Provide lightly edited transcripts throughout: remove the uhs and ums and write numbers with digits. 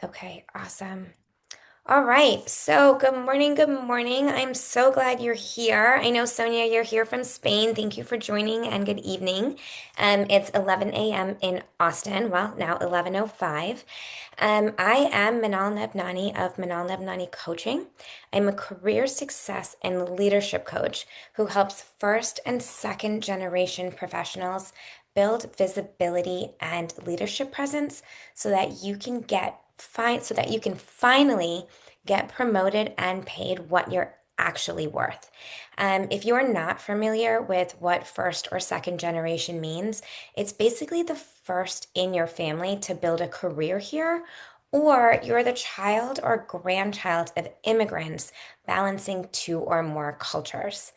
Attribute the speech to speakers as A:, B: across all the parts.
A: Okay, awesome. All right. So, good morning. Good morning. I'm so glad you're here. I know, Sonia, you're here from Spain. Thank you for joining and good evening. It's 11 a.m. in Austin. Well, now 11:05. I am Manal Nebnani of Manal Nebnani Coaching. I'm a career success and leadership coach who helps first and second generation professionals build visibility and leadership presence so that you can finally get promoted and paid what you're actually worth. If you are not familiar with what first or second generation means, it's basically the first in your family to build a career here, or you're the child or grandchild of immigrants balancing two or more cultures.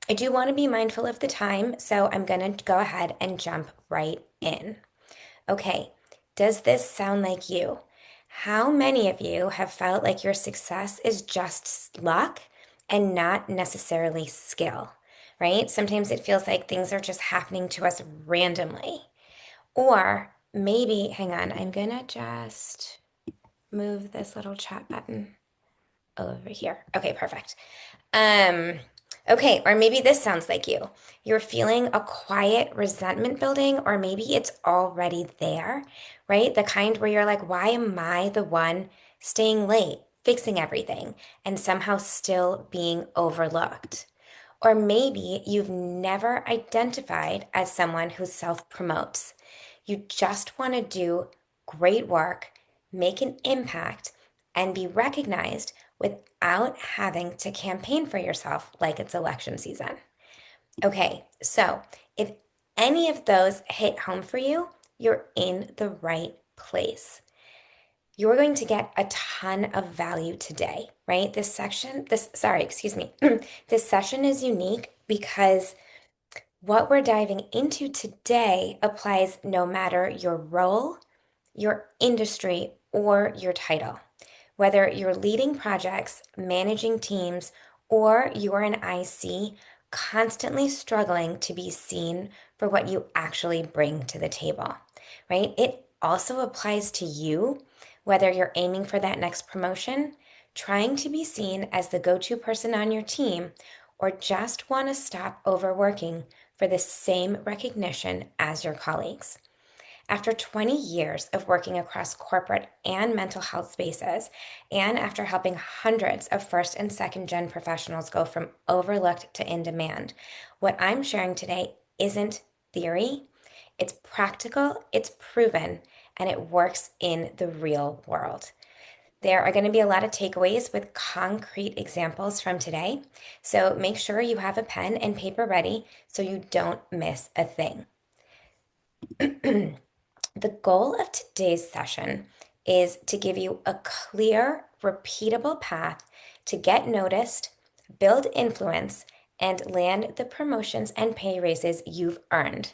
A: I do want to be mindful of the time, so I'm going to go ahead and jump right in. Okay, does this sound like you? How many of you have felt like your success is just luck and not necessarily skill, right? Sometimes it feels like things are just happening to us randomly. Or maybe, hang on, I'm gonna just move this little chat button over here. Okay, perfect. Um, okay, or maybe this sounds like you. You're feeling a quiet resentment building, or maybe it's already there, right? The kind where you're like, why am I the one staying late, fixing everything, and somehow still being overlooked? Or maybe you've never identified as someone who self promotes. You just want to do great work, make an impact, and be recognized without having to campaign for yourself like it's election season. Okay, so if any of those hit home for you, you're in the right place. You're going to get a ton of value today, right? Excuse me, this session is unique because what we're diving into today applies no matter your role, your industry, or your title. Whether you're leading projects, managing teams, or you're an IC constantly struggling to be seen for what you actually bring to the table, right? It also applies to you, whether you're aiming for that next promotion, trying to be seen as the go to person on your team, or just want to stop overworking for the same recognition as your colleagues. After 20 years of working across corporate and mental health spaces, and after helping hundreds of first and second gen professionals go from overlooked to in demand, what I'm sharing today isn't theory, it's practical, it's proven, and it works in the real world. There are going to be a lot of takeaways with concrete examples from today, so make sure you have a pen and paper ready so you don't miss a thing. The goal of today's session is to give you a clear, repeatable path to get noticed, build influence, and land the promotions and pay raises you've earned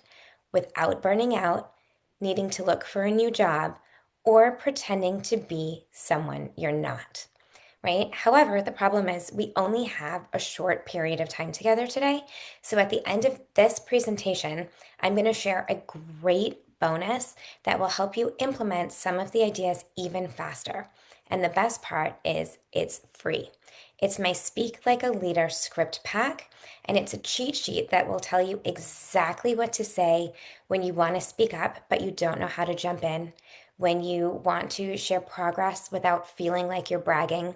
A: without burning out, needing to look for a new job, or pretending to be someone you're not. Right? However, the problem is we only have a short period of time together today. So at the end of this presentation, I'm going to share a great bonus that will help you implement some of the ideas even faster. And the best part is it's free. It's my Speak Like a Leader script pack, and it's a cheat sheet that will tell you exactly what to say when you want to speak up, but you don't know how to jump in, when you want to share progress without feeling like you're bragging,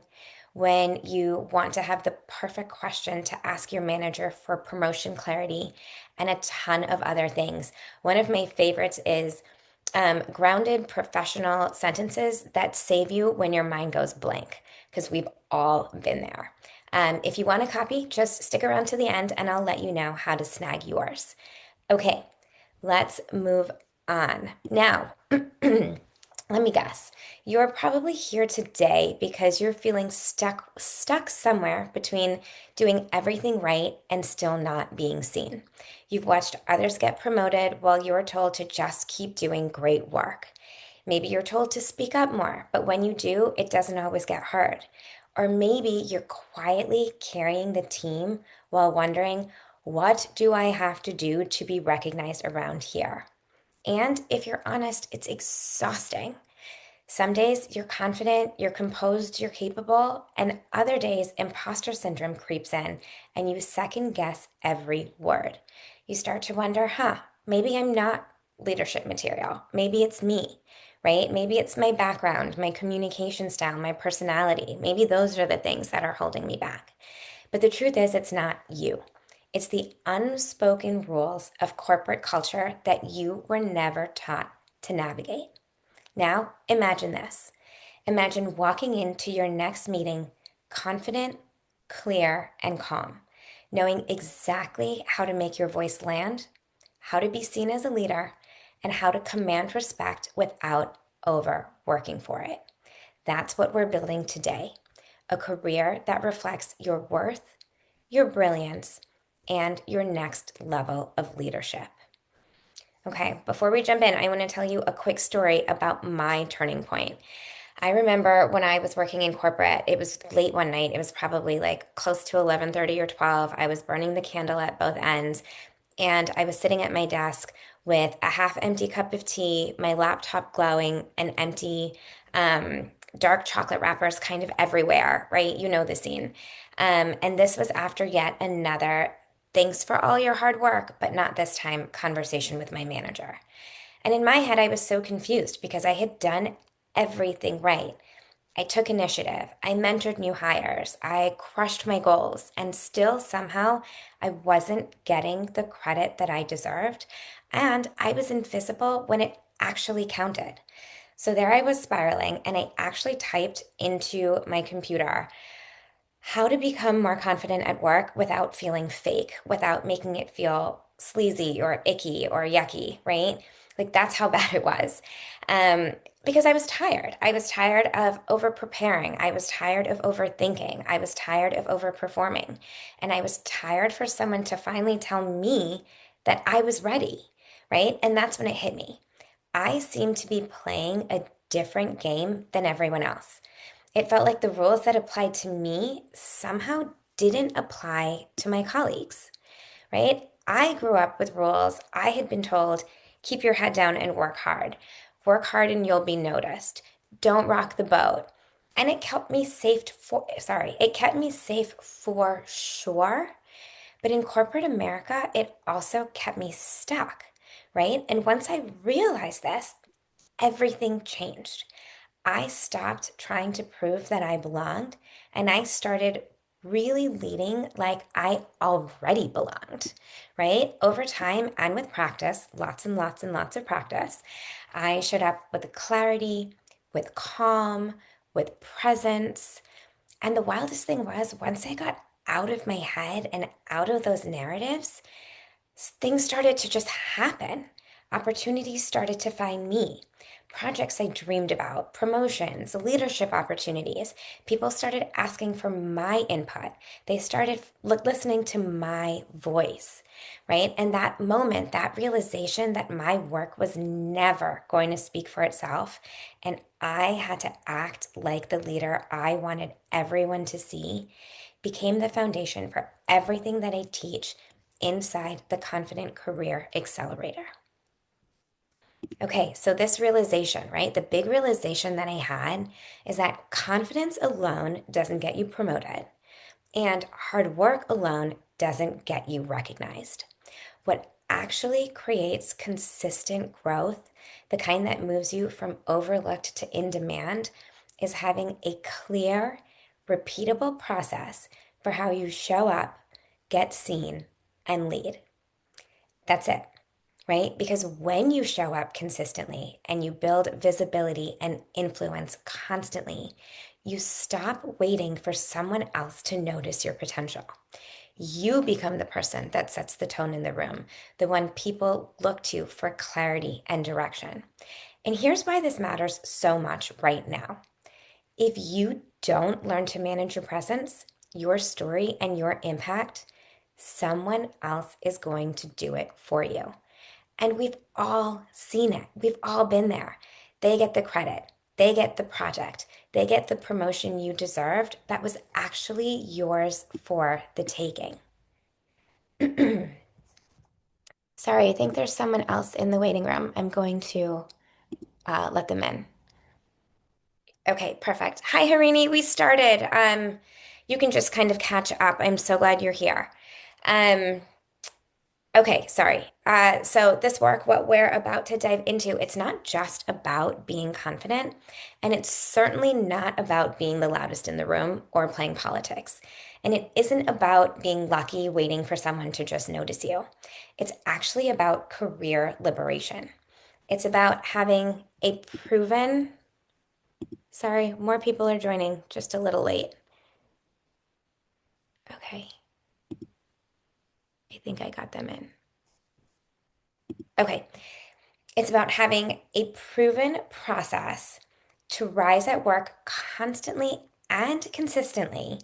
A: when you want to have the perfect question to ask your manager for promotion clarity, and a ton of other things. One of my favorites is grounded professional sentences that save you when your mind goes blank, because we've all been there. If you want a copy, just stick around to the end and I'll let you know how to snag yours. Okay, let's move on. Now, let me guess. You're probably here today because you're feeling stuck somewhere between doing everything right and still not being seen. You've watched others get promoted while you're told to just keep doing great work. Maybe you're told to speak up more, but when you do, it doesn't always get heard. Or maybe you're quietly carrying the team while wondering, what do I have to do to be recognized around here? And if you're honest, it's exhausting. Some days you're confident, you're composed, you're capable, and other days imposter syndrome creeps in and you second guess every word. You start to wonder, maybe I'm not leadership material. Maybe it's me, right? Maybe it's my background, my communication style, my personality. Maybe those are the things that are holding me back. But the truth is, it's not you. It's the unspoken rules of corporate culture that you were never taught to navigate. Now, imagine this. Imagine walking into your next meeting confident, clear, and calm, knowing exactly how to make your voice land, how to be seen as a leader, and how to command respect without overworking for it. That's what we're building today, a career that reflects your worth, your brilliance, and your next level of leadership. Okay, before we jump in, I want to tell you a quick story about my turning point. I remember when I was working in corporate, it was late one night. It was probably like close to 11:30 or 12. I was burning the candle at both ends, and I was sitting at my desk with a half empty cup of tea, my laptop glowing, and empty dark chocolate wrappers kind of everywhere, right? You know the scene. And this was after yet another thanks for all your hard work, but not this time conversation with my manager. And in my head, I was so confused because I had done everything right. I took initiative. I mentored new hires. I crushed my goals. And still, somehow, I wasn't getting the credit that I deserved. And I was invisible when it actually counted. So there I was spiraling, and I actually typed into my computer how to become more confident at work without feeling fake, without making it feel sleazy or icky or yucky, right? Like that's how bad it was. Um, because I was tired. I was tired of over preparing. I was tired of overthinking. I was tired of overperforming. And I was tired for someone to finally tell me that I was ready, right? And that's when it hit me. I seemed to be playing a different game than everyone else. It felt like the rules that applied to me somehow didn't apply to my colleagues, right? I grew up with rules. I had been told, keep your head down and work hard. Work hard and you'll be noticed. Don't rock the boat. And it kept me safe for sure. But in corporate America, it also kept me stuck, right? And once I realized this, everything changed. I stopped trying to prove that I belonged and I started really leading like I already belonged, right? Over time and with practice, lots and lots and lots of practice, I showed up with clarity, with calm, with presence. And the wildest thing was once I got out of my head and out of those narratives, things started to just happen. Opportunities started to find me. Projects I dreamed about, promotions, leadership opportunities. People started asking for my input. They started listening to my voice, right? And that moment, that realization that my work was never going to speak for itself, and I had to act like the leader I wanted everyone to see, became the foundation for everything that I teach inside the Confident Career Accelerator. Okay, so this realization, right? The big realization that I had is that confidence alone doesn't get you promoted, and hard work alone doesn't get you recognized. What actually creates consistent growth, the kind that moves you from overlooked to in demand, is having a clear, repeatable process for how you show up, get seen, and lead. That's it, right? Because when you show up consistently and you build visibility and influence constantly, you stop waiting for someone else to notice your potential. You become the person that sets the tone in the room, the one people look to for clarity and direction. And here's why this matters so much right now. If you don't learn to manage your presence, your story, and your impact, someone else is going to do it for you. And we've all seen it. We've all been there. They get the credit. They get the project. They get the promotion you deserved that was actually yours for the taking. Sorry, I think there's someone else in the waiting room. I'm going to let them in. Okay, perfect. Hi, Harini. We started. You can just kind of catch up. I'm so glad you're here. Um, okay, sorry. So this work, what we're about to dive into, it's not just about being confident, and it's certainly not about being the loudest in the room or playing politics. And it isn't about being lucky waiting for someone to just notice you. It's actually about career liberation. It's about having a proven. Sorry, more people are joining, just a little late. Okay, I think I got them in. Okay, it's about having a proven process to rise at work constantly and consistently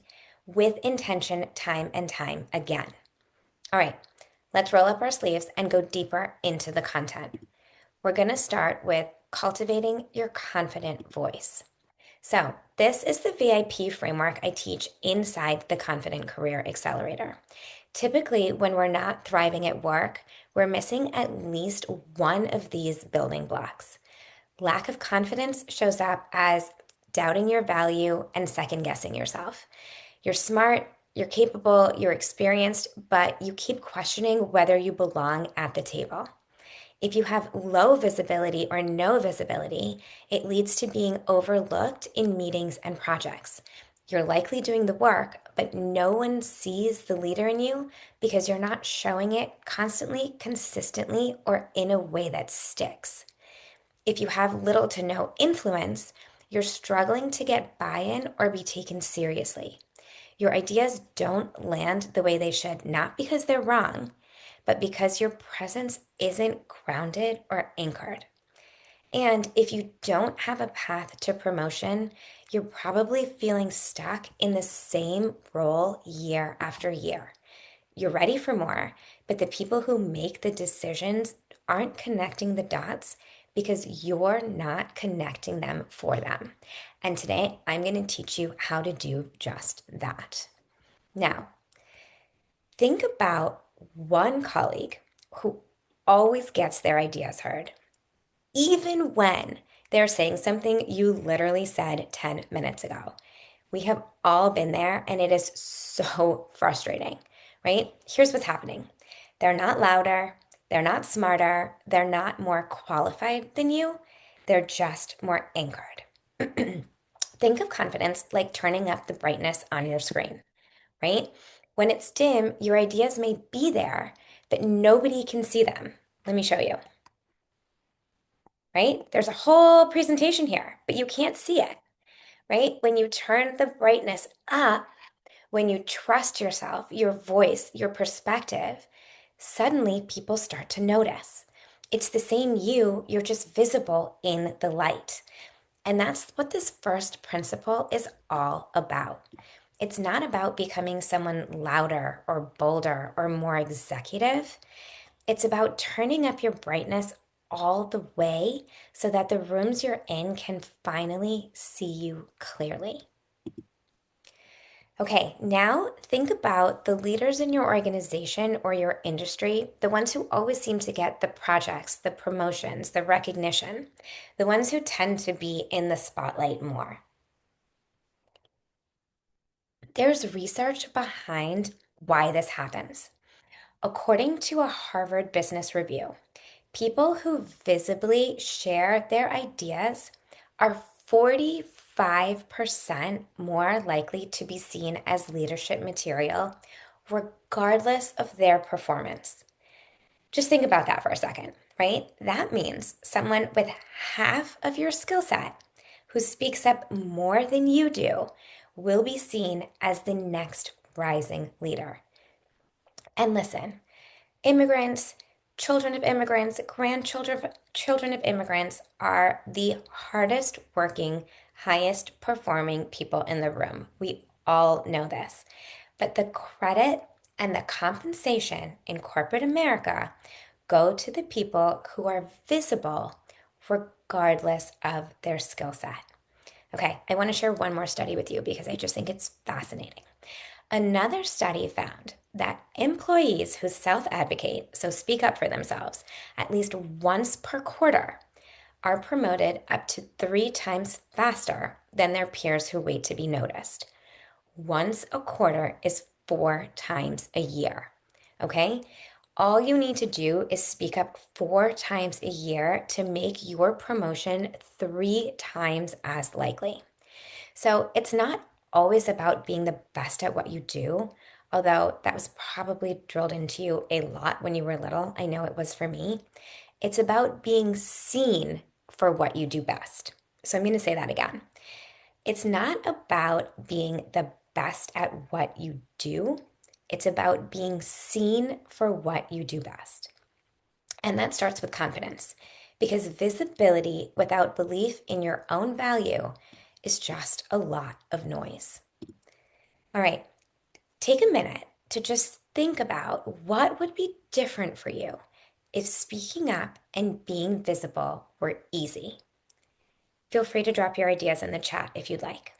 A: with intention time and time again. All right, let's roll up our sleeves and go deeper into the content. We're going to start with cultivating your confident voice. So, this is the VIP framework I teach inside the Confident Career Accelerator. Typically, when we're not thriving at work, we're missing at least one of these building blocks. Lack of confidence shows up as doubting your value and second guessing yourself. You're smart, you're capable, you're experienced, but you keep questioning whether you belong at the table. If you have low visibility or no visibility, it leads to being overlooked in meetings and projects. You're likely doing the work, but no one sees the leader in you because you're not showing it constantly, consistently, or in a way that sticks. If you have little to no influence, you're struggling to get buy in or be taken seriously. Your ideas don't land the way they should, not because they're wrong, but because your presence isn't grounded or anchored. And if you don't have a path to promotion, you're probably feeling stuck in the same role year after year. You're ready for more, but the people who make the decisions aren't connecting the dots because you're not connecting them for them. And today I'm going to teach you how to do just that. Now, think about one colleague who always gets their ideas heard, even when they're saying something you literally said 10 minutes ago. We have all been there, and it is so frustrating, right? Here's what's happening: they're not louder, they're not smarter, they're not more qualified than you, they're just more anchored. Think of confidence like turning up the brightness on your screen, right? When it's dim, your ideas may be there, but nobody can see them. Let me show you, right? There's a whole presentation here, but you can't see it, right? When you turn the brightness up, when you trust yourself, your voice, your perspective, suddenly people start to notice. It's the same you, you're just visible in the light. And that's what this first principle is all about. It's not about becoming someone louder or bolder or more executive. It's about turning up your brightness all the way so that the rooms you're in can finally see you clearly. Okay, now think about the leaders in your organization or your industry, the ones who always seem to get the projects, the promotions, the recognition, the ones who tend to be in the spotlight more. There's research behind why this happens. According to a Harvard Business Review, people who visibly share their ideas are 45% more likely to be seen as leadership material, regardless of their performance. Just think about that for a second, right? That means someone with half of your skill set who speaks up more than you do will be seen as the next rising leader. And listen, immigrants, children of immigrants, children of immigrants are the hardest working, highest performing people in the room. We all know this. But the credit and the compensation in corporate America go to the people who are visible regardless of their skill set. Okay, I want to share one more study with you because I just think it's fascinating. Another study found that employees who self advocate, so speak up for themselves, at least once per quarter, are promoted up to 3 times faster than their peers who wait to be noticed. Once a quarter is 4 times a year. Okay? All you need to do is speak up 4 times a year to make your promotion 3 times as likely. So it's not always about being the best at what you do, although that was probably drilled into you a lot when you were little. I know it was for me. It's about being seen for what you do best. So I'm going to say that again. It's not about being the best at what you do. It's about being seen for what you do best. And that starts with confidence because visibility without belief in your own value is just a lot of noise. All right, take a minute to just think about what would be different for you if speaking up and being visible were easy. Feel free to drop your ideas in the chat if you'd like.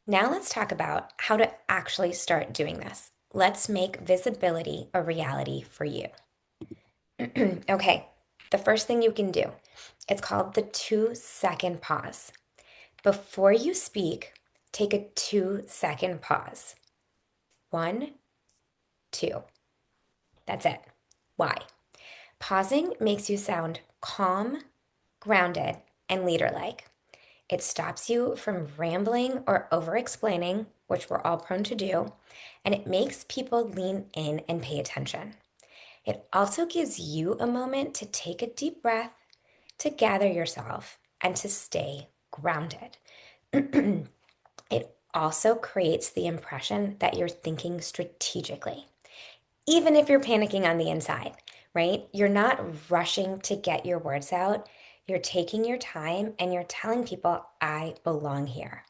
A: Now let's talk about how to actually start doing this. Let's make visibility a reality for you. Okay, the first thing you can do, it's called the 2-second pause. Before you speak, take a 2-second pause. 1, 2. That's it. Why? Pausing makes you sound calm, grounded, and leader-like. It stops you from rambling or over-explaining, which we're all prone to do, and it makes people lean in and pay attention. It also gives you a moment to take a deep breath, to gather yourself, and to stay grounded. It also creates the impression that you're thinking strategically, even if you're panicking on the inside, right? You're not rushing to get your words out. You're taking your time and you're telling people, I belong here,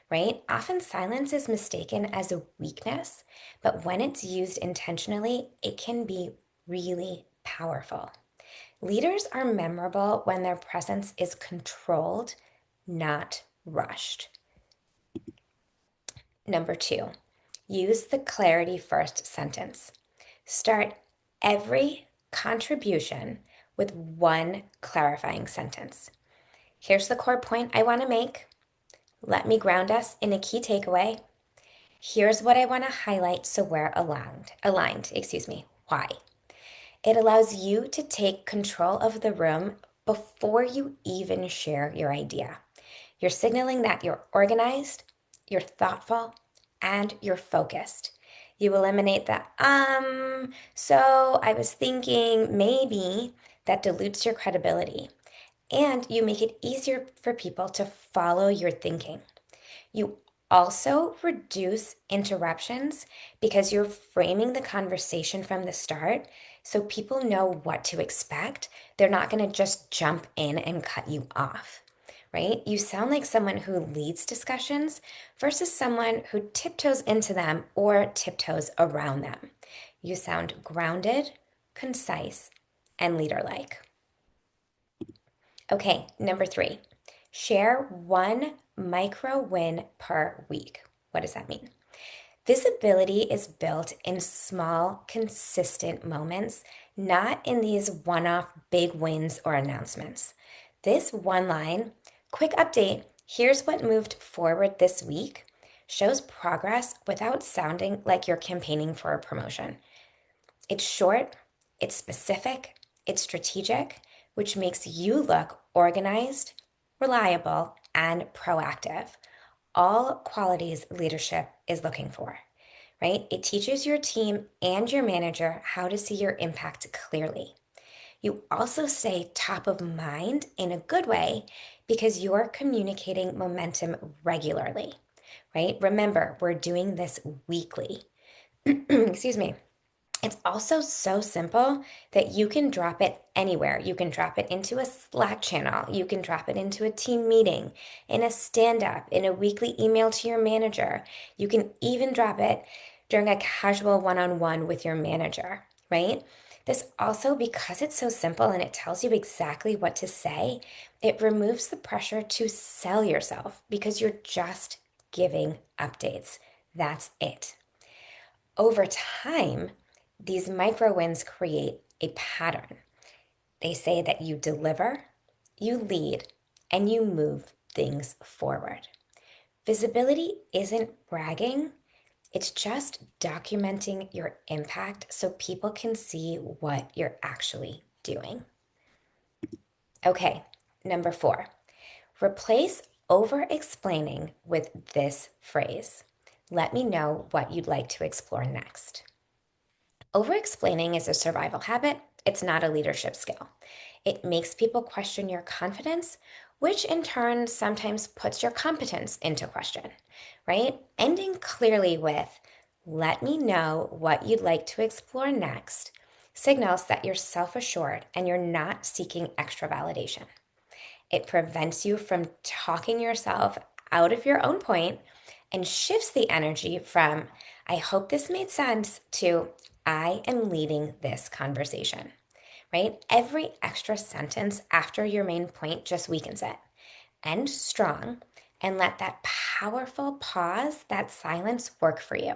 A: right? Often silence is mistaken as a weakness, but when it's used intentionally, it can be really powerful. Leaders are memorable when their presence is controlled, not rushed. Number 2, use the clarity first sentence. Start every contribution with one clarifying sentence. Here's the core point I want to make. Let me ground us in a key takeaway. Here's what I want to highlight so we're aligned, why? It allows you to take control of the room before you even share your idea. You're signaling that you're organized, you're thoughtful, and you're focused. You eliminate the so I was thinking maybe that dilutes your credibility. And you make it easier for people to follow your thinking. You also reduce interruptions because you're framing the conversation from the start so people know what to expect. They're not going to just jump in and cut you off, right? You sound like someone who leads discussions versus someone who tiptoes into them or tiptoes around them. You sound grounded, concise, and leader-like. Okay, number 3, share one micro win per week. What does that mean? Visibility is built in small, consistent moments, not in these one-off big wins or announcements. This one line, quick update, here's what moved forward this week, shows progress without sounding like you're campaigning for a promotion. It's short, it's specific, it's strategic, which makes you look organized, reliable, and proactive. All qualities leadership is looking for, right? It teaches your team and your manager how to see your impact clearly. You also stay top of mind in a good way because you're communicating momentum regularly, right? Remember, we're doing this weekly. Excuse me. It's also so simple that you can drop it anywhere. You can drop it into a Slack channel. You can drop it into a team meeting, in a stand-up, in a weekly email to your manager. You can even drop it during a casual one-on-one with your manager, right? This also, because it's so simple and it tells you exactly what to say, it removes the pressure to sell yourself because you're just giving updates. That's it. Over time, these micro wins create a pattern. They say that you deliver, you lead, and you move things forward. Visibility isn't bragging, it's just documenting your impact so people can see what you're actually doing. Okay, number 4, replace over explaining with this phrase. Let me know what you'd like to explore next. Over explaining is a survival habit, it's not a leadership skill. It makes people question your confidence, which in turn sometimes puts your competence into question, right? Ending clearly with, let me know what you'd like to explore next, signals that you're self assured and you're not seeking extra validation. It prevents you from talking yourself out of your own point and shifts the energy from, I hope this made sense, to, I am leading this conversation, right? Every extra sentence after your main point just weakens it. End strong and let that powerful pause, that silence work for you,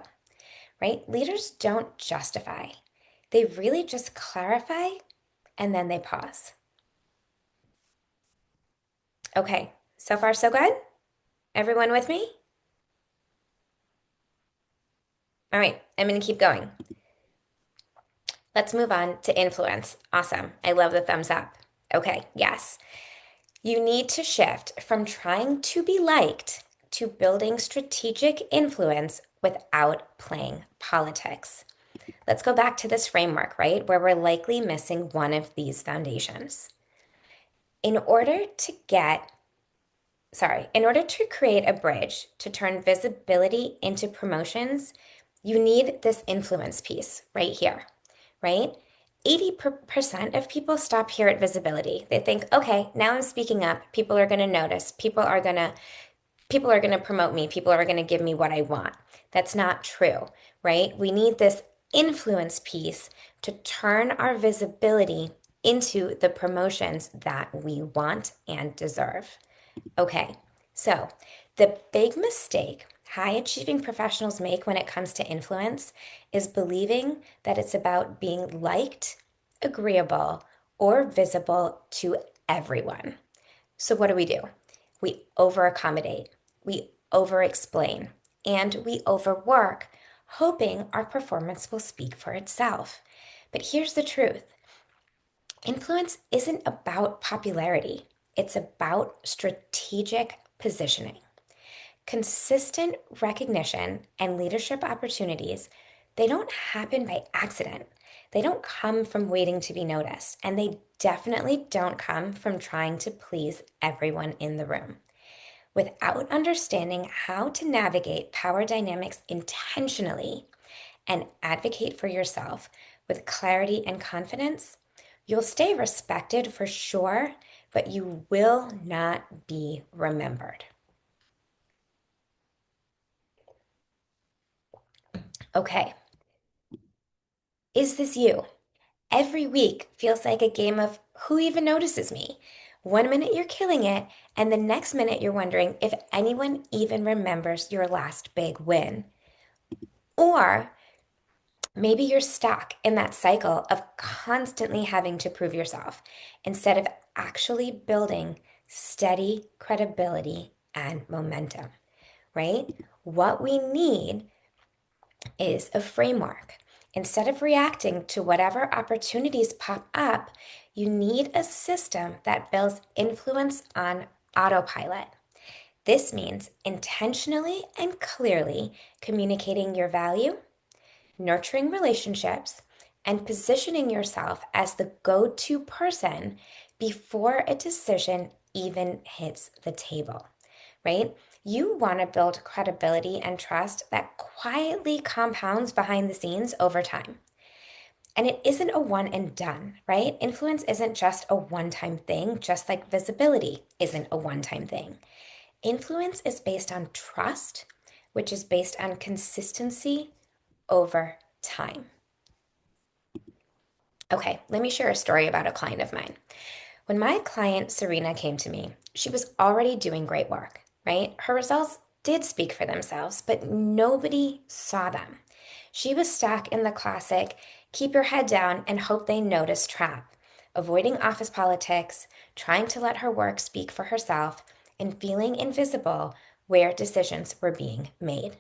A: right? Leaders don't justify, they really just clarify and then they pause. Okay, so far so good? Everyone with me? All right, I'm going to keep going. Let's move on to influence. Awesome. I love the thumbs up. Okay, yes. You need to shift from trying to be liked to building strategic influence without playing politics. Let's go back to this framework, right? Where we're likely missing one of these foundations. In order to get in order to create a bridge to turn visibility into promotions, you need this influence piece right here, right? 80% of people stop here at visibility. They think, okay, now I'm speaking up. People are going to notice. People are going to promote me. People are going to give me what I want. That's not true, right? We need this influence piece to turn our visibility into the promotions that we want and deserve. Okay, so the big mistake high achieving professionals make when it comes to influence is believing that it's about being liked, agreeable, or visible to everyone. So, what do? We over accommodate, we over explain, and we overwork, hoping our performance will speak for itself. But here's the truth: influence isn't about popularity, it's about strategic positioning. Consistent recognition and leadership opportunities, they don't happen by accident. They don't come from waiting to be noticed, and they definitely don't come from trying to please everyone in the room. Without understanding how to navigate power dynamics intentionally and advocate for yourself with clarity and confidence, you'll stay respected for sure, but you will not be remembered. Okay, is this you? Every week feels like a game of who even notices me? One minute you're killing it, and the next minute you're wondering if anyone even remembers your last big win. Or maybe you're stuck in that cycle of constantly having to prove yourself instead of actually building steady credibility and momentum, right? What we need is a framework. Instead of reacting to whatever opportunities pop up, you need a system that builds influence on autopilot. This means intentionally and clearly communicating your value, nurturing relationships, and positioning yourself as the go to person before a decision even hits the table, right? You want to build credibility and trust that quietly compounds behind the scenes over time. And it isn't a one and done, right? Influence isn't just a one time thing, just like visibility isn't a one time thing. Influence is based on trust, which is based on consistency over time. Okay, let me share a story about a client of mine. When my client Serena came to me, she was already doing great work, right? Her results did speak for themselves, but nobody saw them. She was stuck in the classic keep your head down and hope they notice trap. avoiding office politics, trying to let her work speak for herself, and feeling invisible where decisions were being made.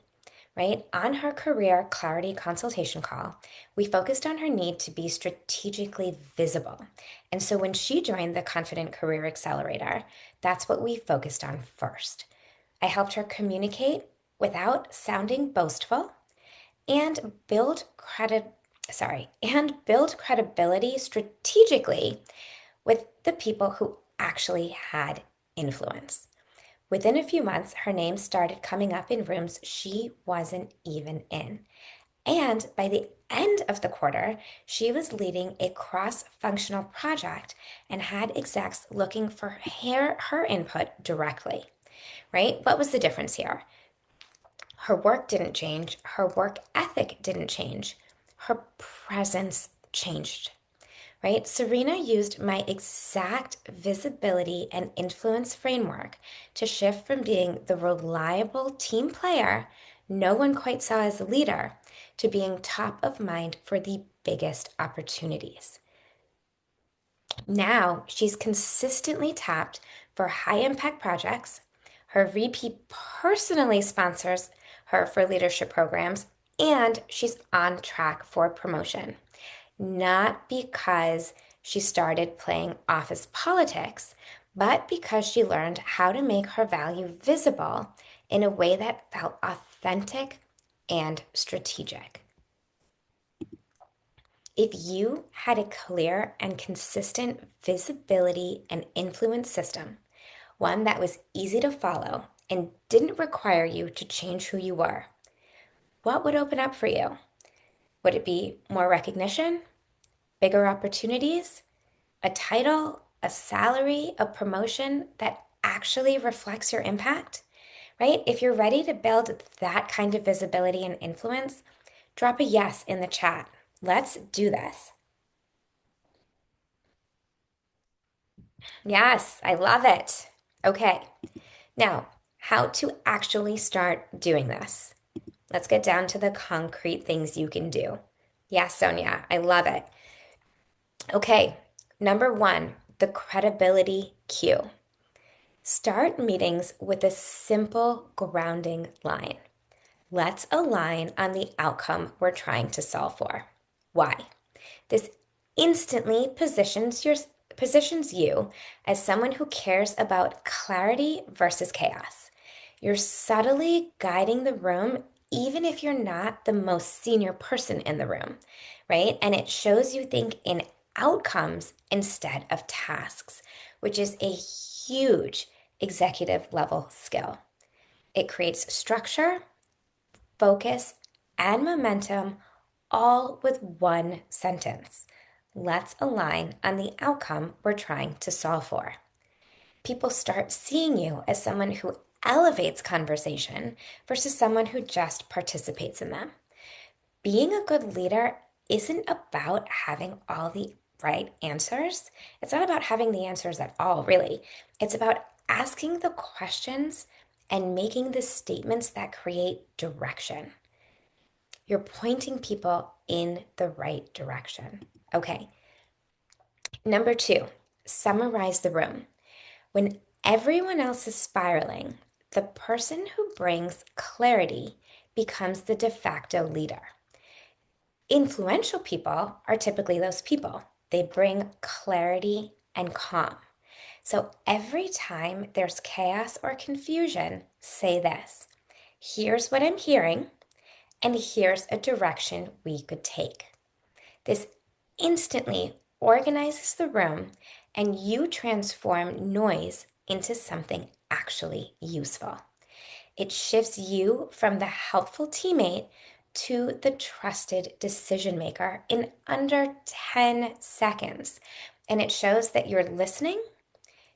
A: Right? On her career clarity consultation call, we focused on her need to be strategically visible. And so when she joined the Confident Career Accelerator, that's what we focused on first. I helped her communicate without sounding boastful and build credibility strategically with the people who actually had influence. Within a few months, her name started coming up in rooms she wasn't even in. And by the end of the quarter, she was leading a cross functional project and had execs looking for her input directly, right? What was the difference here? Her work didn't change, her work ethic didn't change, her presence changed, right? Serena used my exact visibility and influence framework to shift from being the reliable team player no one quite saw as a leader to being top of mind for the biggest opportunities. Now she's consistently tapped for high impact projects. Her VP personally sponsors her for leadership programs, and she's on track for promotion. Not because she started playing office politics, but because she learned how to make her value visible in a way that felt authentic and strategic. If you had a clear and consistent visibility and influence system, one that was easy to follow and didn't require you to change who you were, what would open up for you? Would it be more recognition, bigger opportunities, a title, a salary, a promotion that actually reflects your impact? Right? If you're ready to build that kind of visibility and influence, drop a yes in the chat. Let's do this. Yes, I love it. Okay, now how to actually start doing this. Let's get down to the concrete things you can do. Yes, Sonia, I love it. Okay, number one, the credibility cue. Start meetings with a simple grounding line. Let's align on the outcome we're trying to solve for. Why? This instantly positions you as someone who cares about clarity versus chaos. You're subtly guiding the room even if you're not the most senior person in the room, right? And it shows you think in outcomes instead of tasks, which is a huge executive level skill. It creates structure, focus, and momentum all with one sentence. Let's align on the outcome we're trying to solve for. People start seeing you as someone who elevates conversation versus someone who just participates in them. Being a good leader isn't about having all the right answers. It's not about having the answers at all, really. It's about asking the questions and making the statements that create direction. You're pointing people in the right direction. Okay. Number two, summarize the room. When everyone else is spiraling, the person who brings clarity becomes the de facto leader. Influential people are typically those people. They bring clarity and calm. So every time there's chaos or confusion, say this: here's what I'm hearing, and here's a direction we could take. This instantly organizes the room, and you transform noise into something actually useful. It shifts you from the helpful teammate to the trusted decision maker in under 10 seconds. And it shows that you're listening,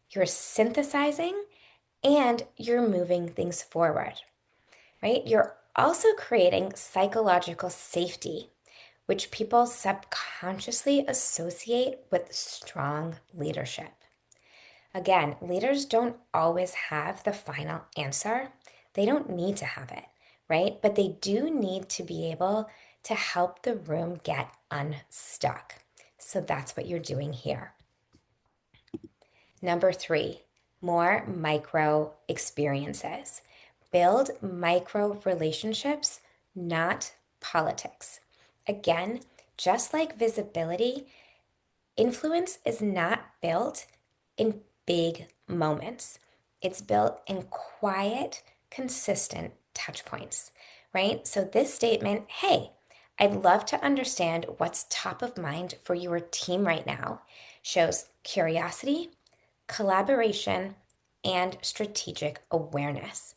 A: you're synthesizing, and you're moving things forward, right? You're also creating psychological safety, which people subconsciously associate with strong leadership. Again, leaders don't always have the final answer. They don't need to have it, right? But they do need to be able to help the room get unstuck. So that's what you're doing here. Number three, more micro experiences. Build micro relationships, not politics. Again, just like visibility, influence is not built in big moments. It's built in quiet, consistent touch points, right? So, this statement, hey, I'd love to understand what's top of mind for your team right now, shows curiosity, collaboration, and strategic awareness.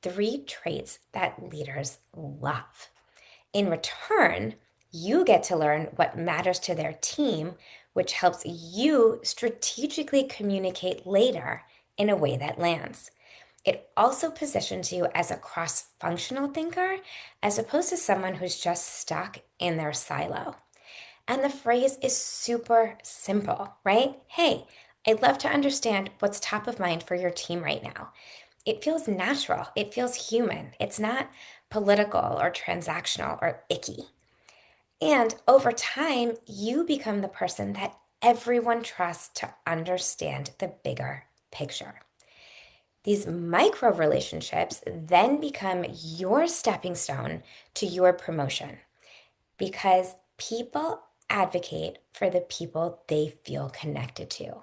A: Three traits that leaders love. In return, you get to learn what matters to their team, which helps you strategically communicate later in a way that lands. It also positions you as a cross functional thinker as opposed to someone who's just stuck in their silo. And the phrase is super simple, right? Hey, I'd love to understand what's top of mind for your team right now. It feels natural, it feels human. It's not political or transactional or icky. And over time, you become the person that everyone trusts to understand the bigger picture. These micro relationships then become your stepping stone to your promotion because people advocate for the people they feel connected to,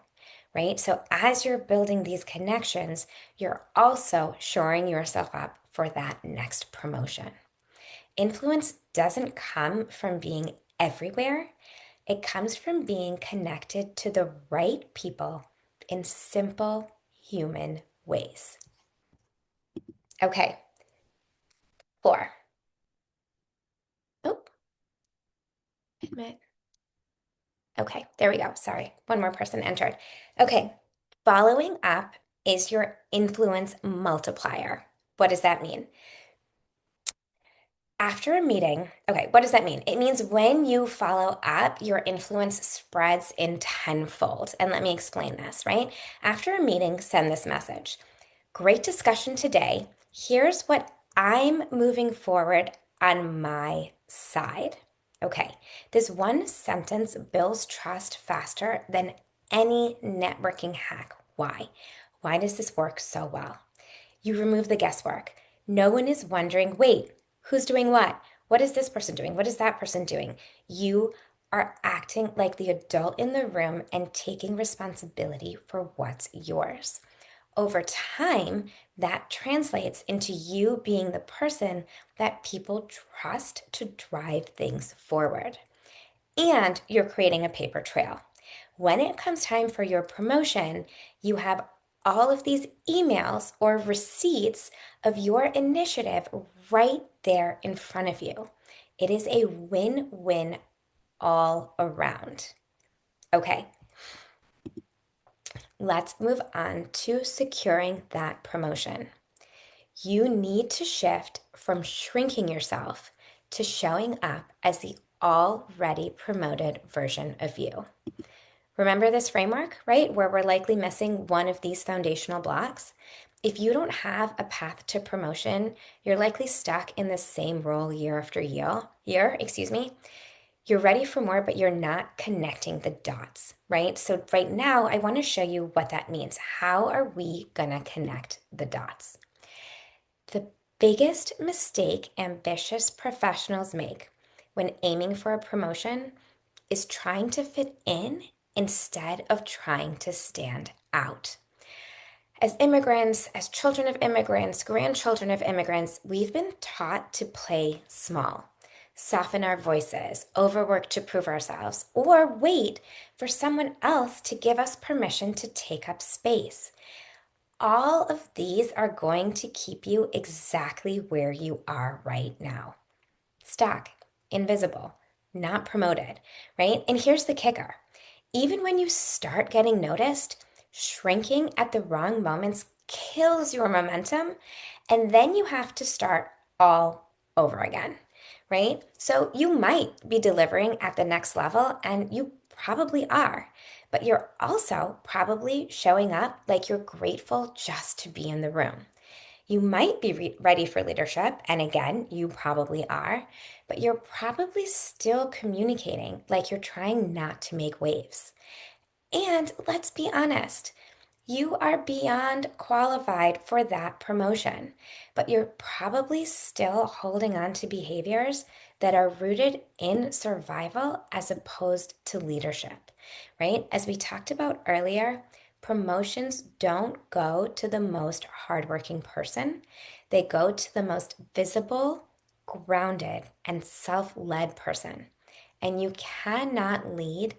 A: right? So as you're building these connections, you're also shoring yourself up for that next promotion. Influence doesn't come from being everywhere, it comes from being connected to the right people in simple human ways. Okay, four. Oh, admit. Okay, there we go. Sorry, one more person entered. Okay, following up is your influence multiplier. What does that mean? After a meeting, okay, what does that mean? It means when you follow up, your influence spreads in tenfold. And let me explain this, right? After a meeting, send this message. Great discussion today. Here's what I'm moving forward on my side. Okay, this one sentence builds trust faster than any networking hack. Why? Why does this work so well? You remove the guesswork. No one is wondering, wait, who's doing what? What is this person doing? What is that person doing? You are acting like the adult in the room and taking responsibility for what's yours. Over time, that translates into you being the person that people trust to drive things forward. And you're creating a paper trail. When it comes time for your promotion, you have all of these emails or receipts of your initiative right there in front of you. It is a win win all around. Okay, let's move on to securing that promotion. You need to shift from shrinking yourself to showing up as the already promoted version of you. Remember this framework, right? Where we're likely missing one of these foundational blocks. If you don't have a path to promotion, you're likely stuck in the same role year after year, excuse me. You're ready for more, but you're not connecting the dots, right? So right now, I want to show you what that means. How are we gonna connect the dots? The biggest mistake ambitious professionals make when aiming for a promotion is trying to fit in instead of trying to stand out. As immigrants, as children of immigrants, grandchildren of immigrants, we've been taught to play small, soften our voices, overwork to prove ourselves, or wait for someone else to give us permission to take up space. All of these are going to keep you exactly where you are right now. Stuck, invisible, not promoted, right? And here's the kicker. Even when you start getting noticed, shrinking at the wrong moments kills your momentum, and then you have to start all over again, right? So you might be delivering at the next level, and you probably are, but you're also probably showing up like you're grateful just to be in the room. You might be ready for leadership, and again, you probably are, but you're probably still communicating like you're trying not to make waves. And let's be honest, You are beyond qualified for that promotion, but you're probably still holding on to behaviors that are rooted in survival as opposed to leadership, right? As we talked about earlier, promotions don't go to the most hardworking person, they go to the most visible, grounded, and self led person. And you cannot lead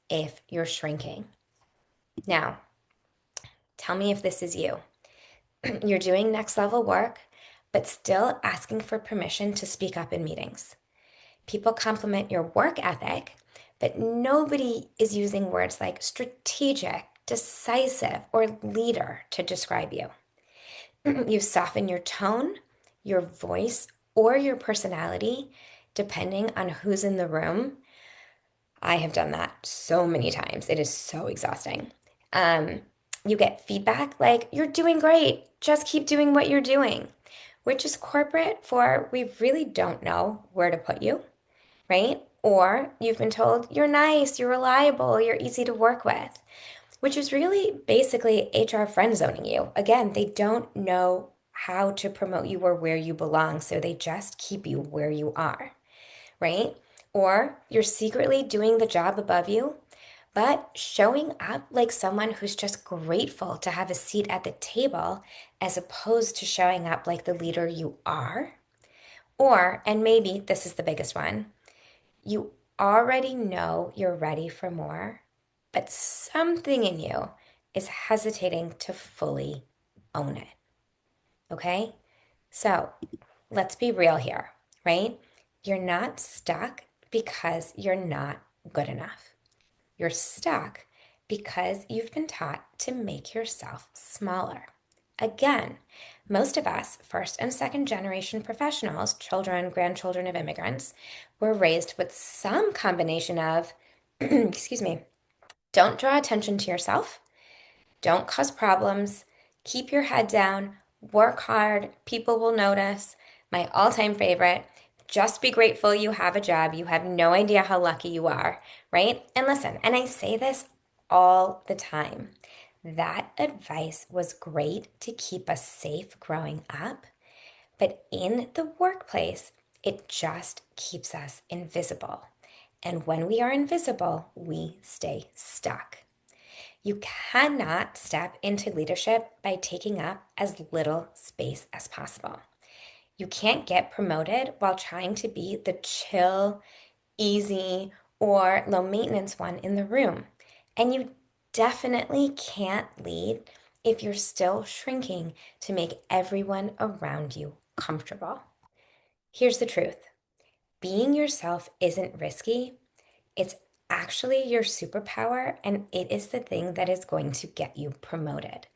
A: if you're shrinking. Now, tell me if this is you. You're doing next level work, but still asking for permission to speak up in meetings. People compliment your work ethic, but nobody is using words like strategic, decisive, or leader to describe you. You soften your tone, your voice, or your personality depending on who's in the room. I have done that so many times. It is so exhausting. Um, you get feedback like, you're doing great, just keep doing what you're doing, which is corporate for we really don't know where to put you, right? Or you've been told you're nice, you're reliable, you're easy to work with, which is really basically HR friend zoning you. Again, they don't know how to promote you or where you belong, so they just keep you where you are, right? Or you're secretly doing the job above you, but showing up like someone who's just grateful to have a seat at the table as opposed to showing up like the leader you are. Or, and maybe this is the biggest one, you already know you're ready for more, but something in you is hesitating to fully own it. Okay? So let's be real here, right? You're not stuck because you're not good enough. You're stuck because you've been taught to make yourself smaller. Again, most of us, first and second generation professionals, children, grandchildren of immigrants, were raised with some combination of, excuse me, don't draw attention to yourself, don't cause problems. Keep your head down. Work hard. People will notice. My all time favorite. Just be grateful you have a job. You have no idea how lucky you are, right? And listen, and I say this all the time. That advice was great to keep us safe growing up, but in the workplace, it just keeps us invisible. And when we are invisible, we stay stuck. You cannot step into leadership by taking up as little space as possible. You can't get promoted while trying to be the chill, easy, or low maintenance one in the room. And you definitely can't lead if you're still shrinking to make everyone around you comfortable. Here's the truth: being yourself isn't risky, it's actually your superpower, and it is the thing that is going to get you promoted.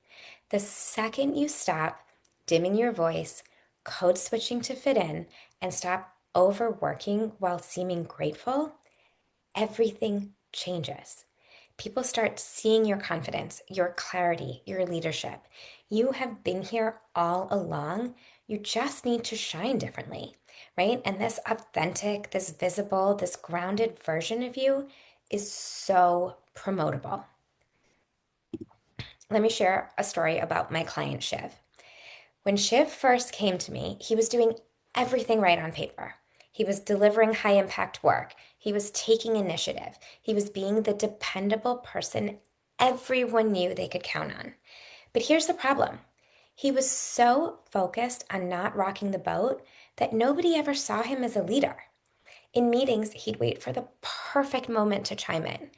A: The second you stop dimming your voice, code switching to fit in, and stop overworking while seeming grateful, everything changes. People start seeing your confidence, your clarity, your leadership. You have been here all along. You just need to shine differently, right? And this authentic, this visible, this grounded version of you is so promotable. Let me share a story about my client Shiv. When Shiv first came to me, he was doing everything right on paper. He was delivering high impact work. He was taking initiative. He was being the dependable person everyone knew they could count on. But here's the problem: he was so focused on not rocking the boat that nobody ever saw him as a leader. In meetings, he'd wait for the perfect moment to chime in.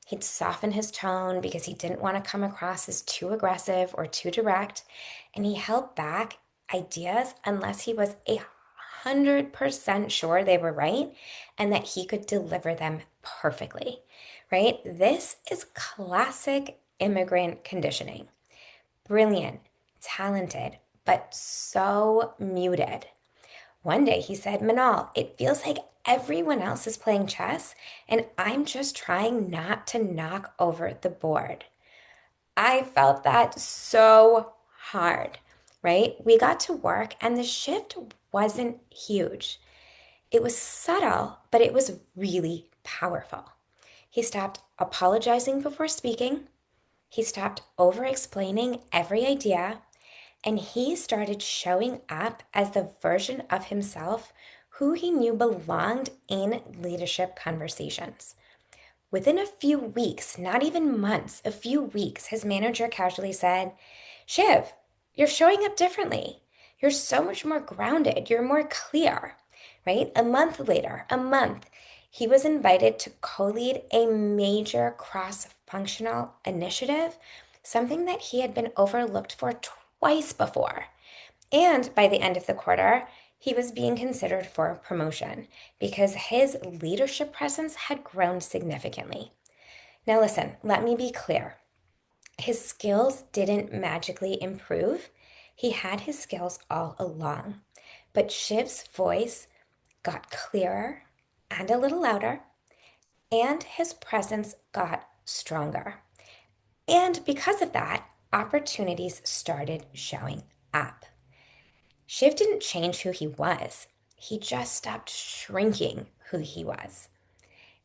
A: He'd soften his tone because he didn't want to come across as too aggressive or too direct, and he held back ideas unless he was 100% sure they were right and that he could deliver them perfectly, right? This is classic immigrant conditioning. Brilliant, talented, but so muted. One day he said, Manal, it feels like everyone else is playing chess and I'm just trying not to knock over the board. I felt that so hard, right? We got to work and the shift wasn't huge. It was subtle, but it was really powerful. He stopped apologizing before speaking. He stopped over explaining every idea and he started showing up as the version of himself who he knew belonged in leadership conversations. Within a few weeks, not even months, a few weeks, his manager casually said, Shiv, you're showing up differently. You're so much more grounded. You're more clear, right? A month later, a month, he was invited to co lead a major cross functional initiative, something that he had been overlooked for twice before. And by the end of the quarter, he was being considered for a promotion because his leadership presence had grown significantly. Now, listen, let me be clear. His skills didn't magically improve. He had his skills all along. But Shiv's voice got clearer and a little louder, and his presence got stronger. And because of that, opportunities started showing up. Shiv didn't change who he was, he just stopped shrinking who he was.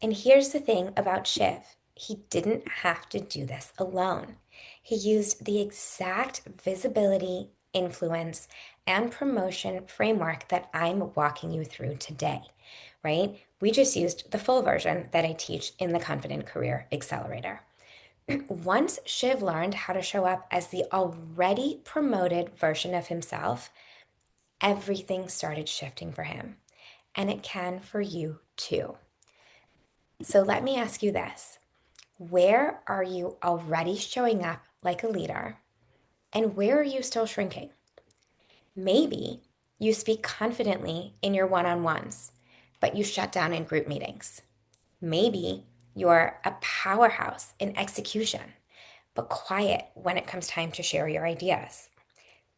A: And here's the thing about Shiv, he didn't have to do this alone. He used the exact visibility, influence, and promotion framework that I'm walking you through today, right? We just used the full version that I teach in the Confident Career Accelerator. Once Shiv learned how to show up as the already promoted version of himself, everything started shifting for him. And it can for you too. So let me ask you this. Where are you already showing up like a leader? And where are you still shrinking? Maybe you speak confidently in your one on ones, but you shut down in group meetings. Maybe you're a powerhouse in execution, but quiet when it comes time to share your ideas.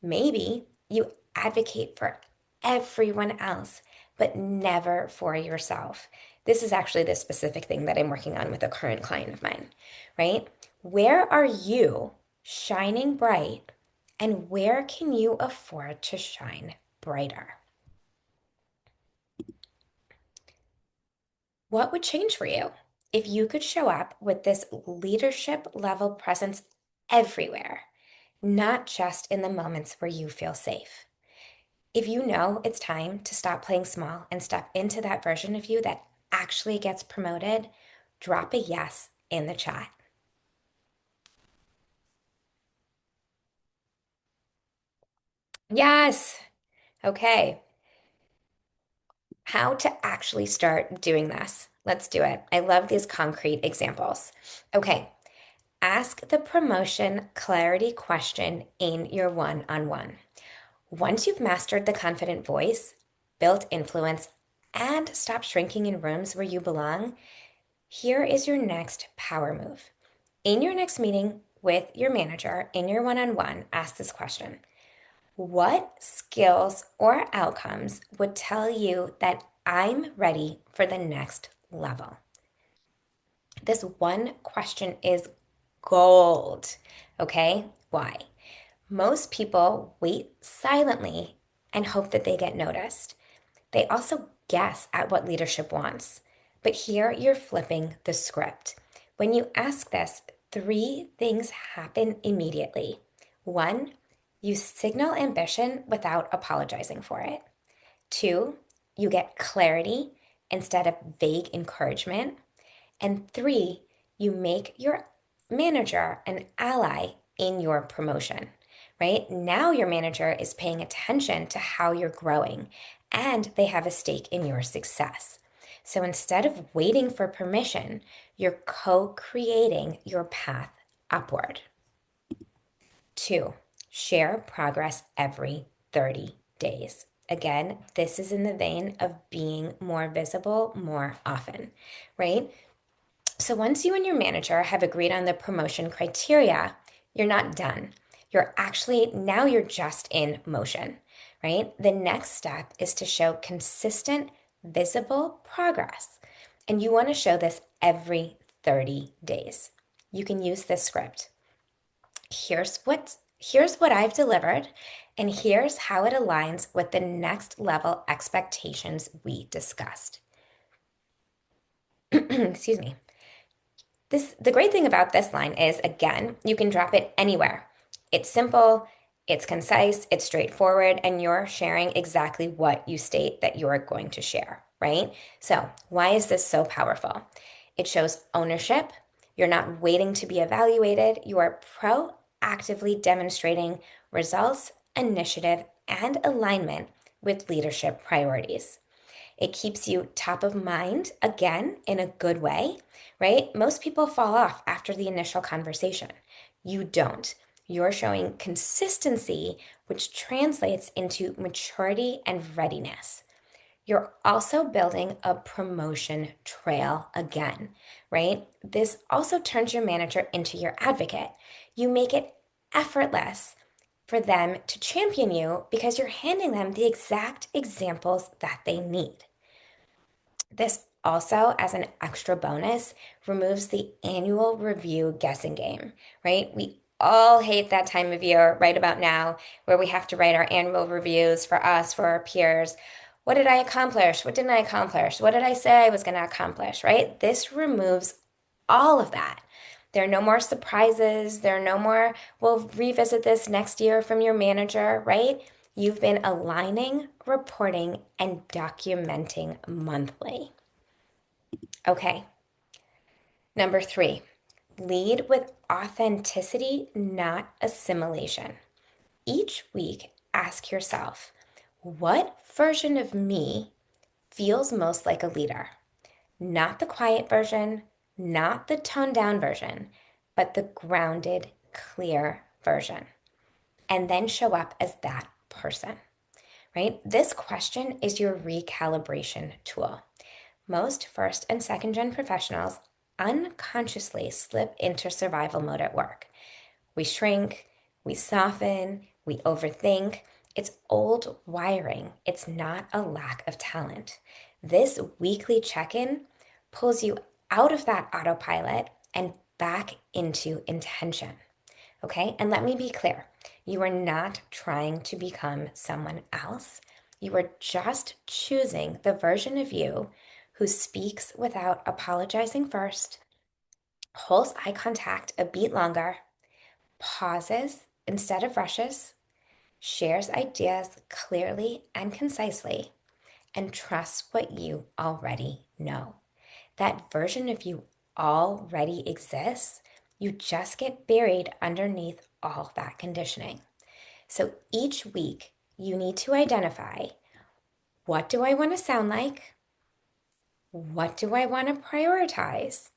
A: Maybe you advocate for everyone else, but never for yourself. This is actually the specific thing that I'm working on with a current client of mine, right? Where are you shining bright, and where can you afford to shine brighter? What would change for you if you could show up with this leadership level presence everywhere, not just in the moments where you feel safe? If you know it's time to stop playing small and step into that version of you that actually gets promoted, drop a yes in the chat. Yes. Okay. How to actually start doing this. Let's do it. I love these concrete examples. Okay. Ask the promotion clarity question in your one on one. Once you've mastered the confident voice, built influence, and stopped shrinking in rooms where you belong, here is your next power move. In your next meeting with your manager, in your one on one, ask this question. What skills or outcomes would tell you that I'm ready for the next level? This one question is gold. Okay? Why? Most people wait silently and hope that they get noticed. They also guess at what leadership wants. But here you're flipping the script. When you ask this, three things happen immediately. One, you signal ambition without apologizing for it. Two, you get clarity instead of vague encouragement. And three, you make your manager an ally in your promotion, right? Now your manager is paying attention to how you're growing and they have a stake in your success. So instead of waiting for permission, you're co creating your path upward. Two, share progress every 30 days. Again, this is in the vein of being more visible more often, right? So once you and your manager have agreed on the promotion criteria, you're not done. Now you're just in motion, right? The next step is to show consistent, visible progress. And you want to show this every 30 days. You can use this script. Here's what I've delivered, and here's how it aligns with the next level expectations we discussed. Excuse me. The great thing about this line is, again, you can drop it anywhere. It's simple, it's concise, it's straightforward, and you're sharing exactly what you state that you're going to share, right? So, why is this so powerful? It shows ownership. You're not waiting to be evaluated. You are proactively demonstrating results, initiative, and alignment with leadership priorities. It keeps you top of mind, again, in a good way, right? Most people fall off after the initial conversation. You don't. You're showing consistency, which translates into maturity and readiness. You're also building a promotion trail again, right? This also turns your manager into your advocate. You make it effortless for them to champion you because you're handing them the exact examples that they need. This also, as an extra bonus, removes the annual review guessing game, right? We all hate that time of year right about now where we have to write our annual reviews for us, for our peers. What did I accomplish? What didn't I accomplish? What did I say I was going to accomplish, right? This removes all of that. There are no more surprises. There are no more, we'll revisit this next year from your manager, right? You've been aligning, reporting, and documenting monthly. Okay, number three, lead with authenticity, not assimilation. Each week, ask yourself, what version of me feels most like a leader? Not the quiet version, not the toned down version, but the grounded, clear version. And then show up as that person, right? This question is your recalibration tool. Most first and second gen professionals unconsciously slip into survival mode at work. We shrink, we soften, we overthink. It's old wiring, it's not a lack of talent. This weekly check in pulls you out of that autopilot and back into intention. Okay, and let me be clear, you are not trying to become someone else. You are just choosing the version of you who speaks without apologizing first, holds eye contact a beat longer, pauses instead of rushes, shares ideas clearly and concisely, and trusts what you already know. That version of you already exists. You just get buried underneath all that conditioning. So each week, you need to identify, what do I want to sound like? What do I want to prioritize?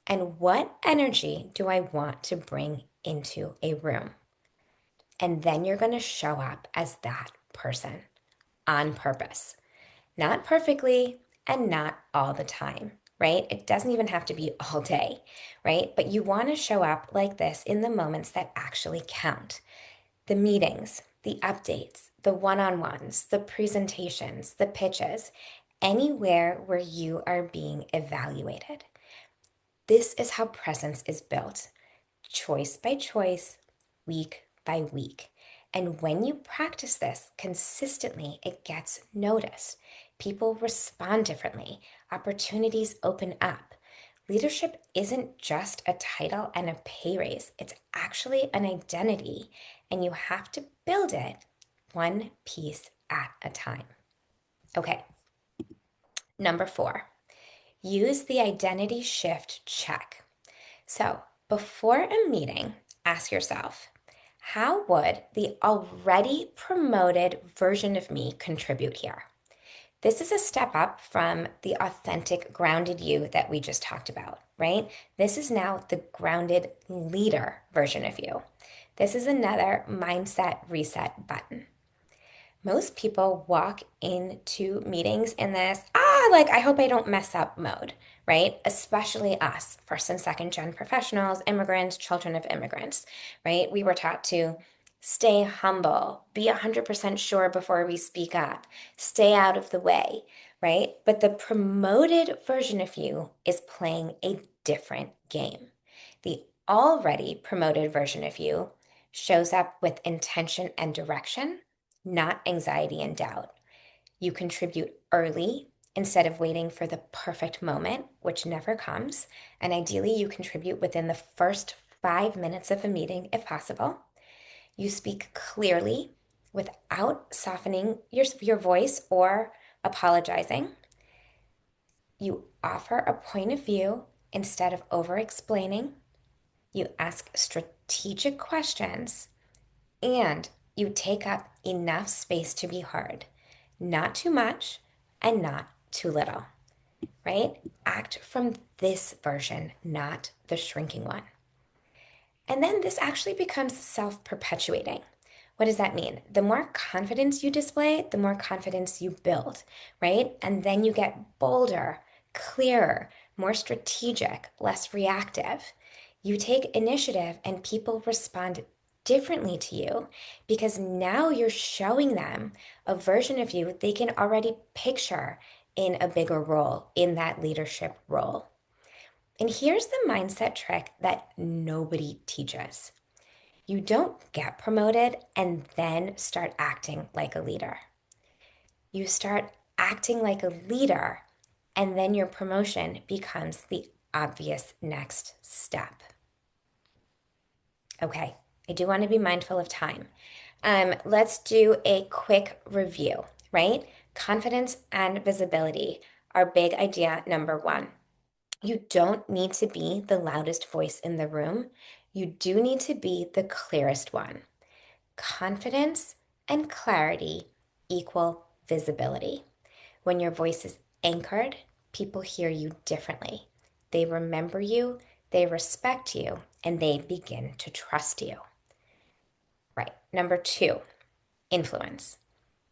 A: And what energy do I want to bring into a room? And then you're going to show up as that person on purpose. Not perfectly and not all the time, right? It doesn't even have to be all day, right? But you want to show up like this in the moments that actually count. The meetings, the updates, the one-on-ones, the presentations, the pitches, anywhere where you are being evaluated. This is how presence is built, choice by choice, week by week. And when you practice this consistently, it gets noticed. People respond differently, opportunities open up. Leadership isn't just a title and a pay raise, it's actually an identity, and you have to build it one piece at a time. Okay, number four, use the identity shift check. So, before a meeting, ask yourself, how would the already promoted version of me contribute here? This is a step up from the authentic, grounded you that we just talked about, right? This is now the grounded leader version of you. This is another mindset reset button. Most people walk into meetings in this, like, I hope I don't mess up mode, right? Especially us, first and second gen professionals, immigrants, children of immigrants, right? We were taught to stay humble, be 100% sure before we speak up, stay out of the way, right? But the promoted version of you is playing a different game. The already promoted version of you shows up with intention and direction, not anxiety and doubt. You contribute early, instead of waiting for the perfect moment, which never comes. And ideally, you contribute within the first 5 minutes of a meeting if possible. You speak clearly without softening your voice or apologizing. You offer a point of view instead of over explaining. You ask strategic questions and you take up enough space to be heard, not too much and not too little, right? Act from this version, not the shrinking one. And then this actually becomes self perpetuating. What does that mean? The more confidence you display, the more confidence you build, right? And then you get bolder, clearer, more strategic, less reactive. You take initiative and people respond differently to you because now you're showing them a version of you they can already picture in a bigger role, in that leadership role. And here's the mindset trick that nobody teaches. You don't get promoted and then start acting like a leader. You start acting like a leader, and then your promotion becomes the obvious next step. Okay, I do want to be mindful of time. Let's do a quick review, right? Confidence and visibility, our big idea number one. You don't need to be the loudest voice in the room. You do need to be the clearest one. Confidence and clarity equal visibility. When your voice is anchored, people hear you differently. They remember you, they respect you, and they begin to trust you. Right. Number two, influence.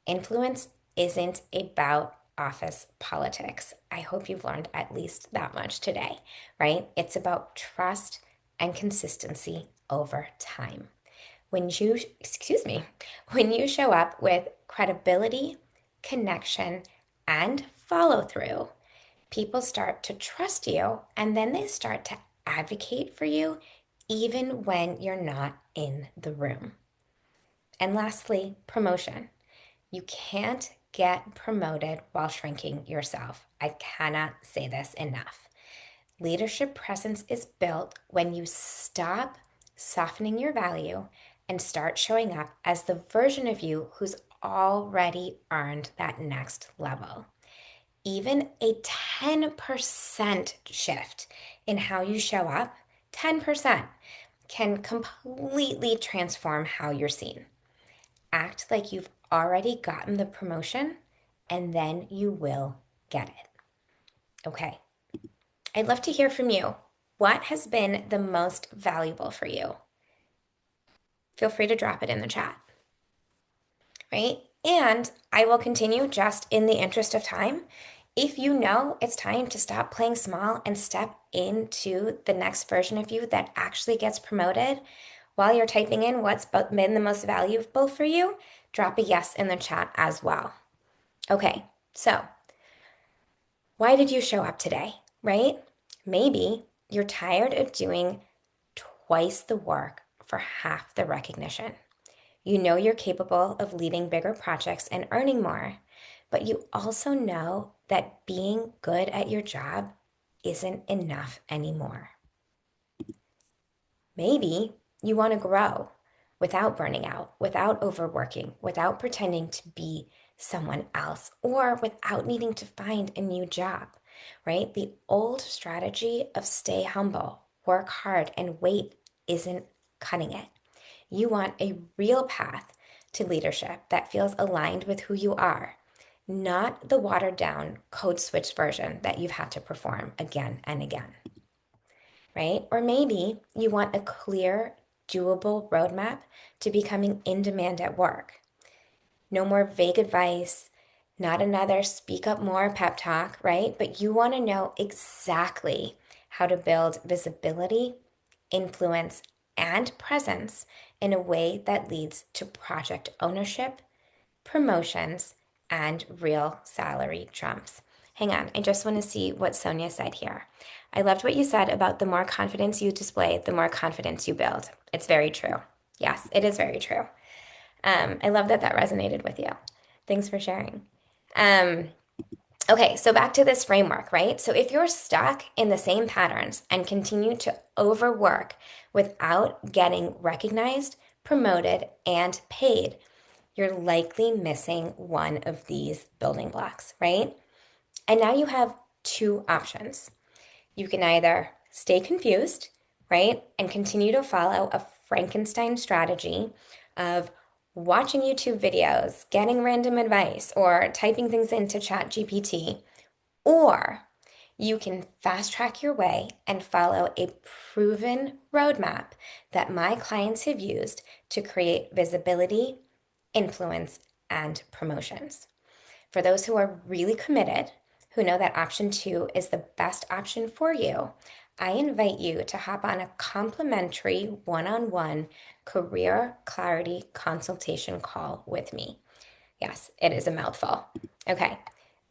A: Influence isn't about office politics. I hope you've learned at least that much today, right? It's about trust and consistency over time. When you show up with credibility, connection, and follow through, people start to trust you and then they start to advocate for you even when you're not in the room. And lastly, promotion. You can't get promoted while shrinking yourself. I cannot say this enough. Leadership presence is built when you stop softening your value and start showing up as the version of you who's already earned that next level. Even a 10% shift in how you show up, 10%, can completely transform how you're seen. Act like you've already gotten the promotion, and then you will get it. Okay. I'd love to hear from you. What has been the most valuable for you? Feel free to drop it in the chat, right? And I will continue just in the interest of time. If you know it's time to stop playing small and step into the next version of you that actually gets promoted, while you're typing in what's been the most valuable for you, drop a yes in the chat as well. Okay, so why did you show up today, right? Maybe you're tired of doing twice the work for half the recognition. You know you're capable of leading bigger projects and earning more, but you also know that being good at your job isn't enough anymore. Maybe you want to grow without burning out, without overworking, without pretending to be someone else, or without needing to find a new job, right? The old strategy of stay humble, work hard, and wait isn't cutting it. You want a real path to leadership that feels aligned with who you are, not the watered down code switch version that you've had to perform again and again, right? Or maybe you want a clear, doable roadmap to becoming in demand at work. No more vague advice, not another speak up more pep talk, right? But you want to know exactly how to build visibility, influence, and presence in a way that leads to project ownership, promotions, and real salary jumps. Hang on, I just want to see what Sonia said here. I loved what you said about the more confidence you display, the more confidence you build. It's very true. Yes, it is very true. I love that that resonated with you. Thanks for sharing. Um, Okay, so back to this framework, right? So if you're stuck in the same patterns and continue to overwork without getting recognized, promoted, and paid, you're likely missing one of these building blocks, right? And now you have two options. You can either stay confused, right, and continue to follow a Frankenstein strategy of watching YouTube videos, getting random advice, or typing things into ChatGPT, or you can fast track your way and follow a proven roadmap that my clients have used to create visibility, influence, and promotions. For those who are really committed, who know that option two is the best option for you, I invite you to hop on a complimentary one on one career clarity consultation call with me. Yes, it is a mouthful. Okay,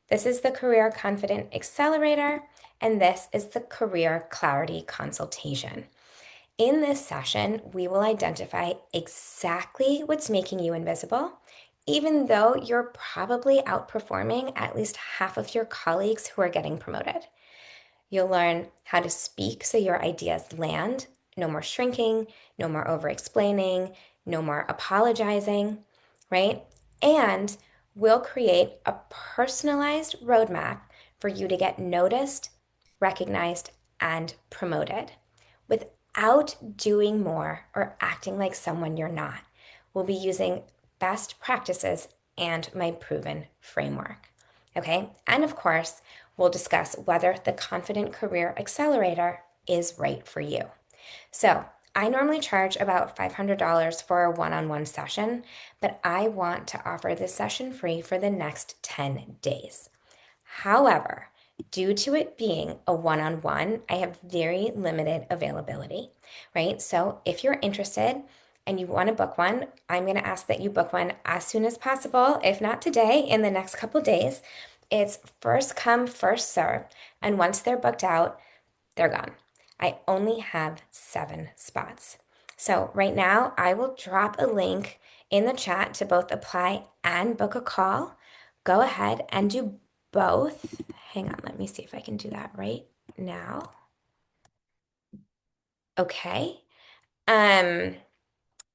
A: this is the Career Confident Accelerator, and this is the Career Clarity Consultation. In this session, we will identify exactly what's making you invisible, even though you're probably outperforming at least half of your colleagues who are getting promoted. You'll learn how to speak so your ideas land. No more shrinking, no more over explaining, no more apologizing, right? And we'll create a personalized roadmap for you to get noticed, recognized, and promoted without doing more or acting like someone you're not. We'll be using best practices and my proven framework. Okay. And of course, we'll discuss whether the Confident Career Accelerator is right for you. So, I normally charge about $500 for a one on one session, but I want to offer this session free for the next 10 days. However, due to it being a one on one, I have very limited availability, right? So if you're interested and you want to book one, I'm going to ask that you book one as soon as possible, if not today, in the next couple days. It's first come, first serve. And once they're booked out, they're gone. I only have 7 spots. So right now, I will drop a link in the chat to both apply and book a call. Go ahead and do both. Hang on, let me see if I can do that right now. Okay. Um,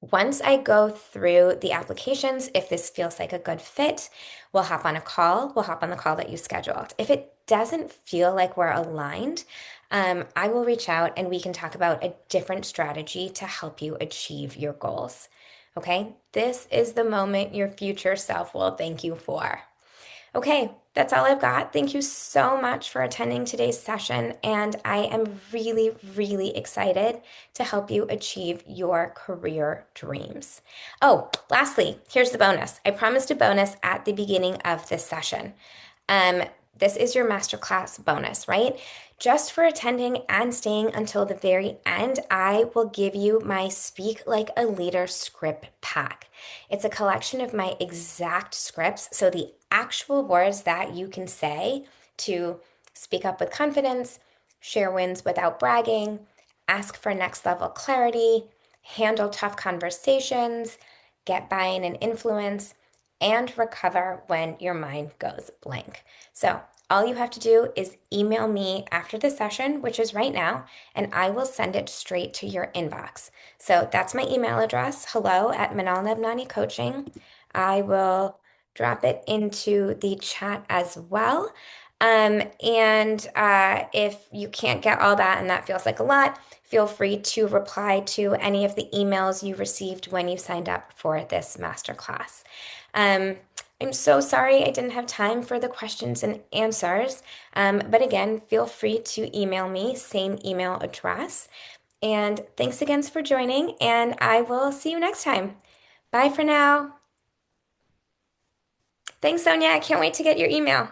A: Once I go through the applications, if this feels like a good fit, we'll hop on a call. We'll hop on the call that you scheduled. If it doesn't feel like we're aligned, I will reach out and we can talk about a different strategy to help you achieve your goals. Okay, this is the moment your future self will thank you for. Okay, that's all I've got. Thank you so much for attending today's session, and I am really, really excited to help you achieve your career dreams. Oh, lastly, here's the bonus. I promised a bonus at the beginning of this session. Um, this is your masterclass bonus, right? Just for attending and staying until the very end, I will give you my Speak Like a Leader script pack. It's a collection of my exact scripts, so the actual words that you can say to speak up with confidence, share wins without bragging, ask for next level clarity, handle tough conversations, get buy-in and influence, and recover when your mind goes blank. So, all you have to do is email me after the session, which is right now, and I will send it straight to your inbox. So that's my email address, hello at Manal Nebnani Coaching. I will drop it into the chat as well. And if you can't get all that and that feels like a lot, feel free to reply to any of the emails you received when you signed up for this masterclass. Um, I'm so sorry I didn't have time for the questions and answers. But again, feel free to email me, same email address. And thanks again for joining, and I will see you next time. Bye for now. Thanks, Sonia. I can't wait to get your email.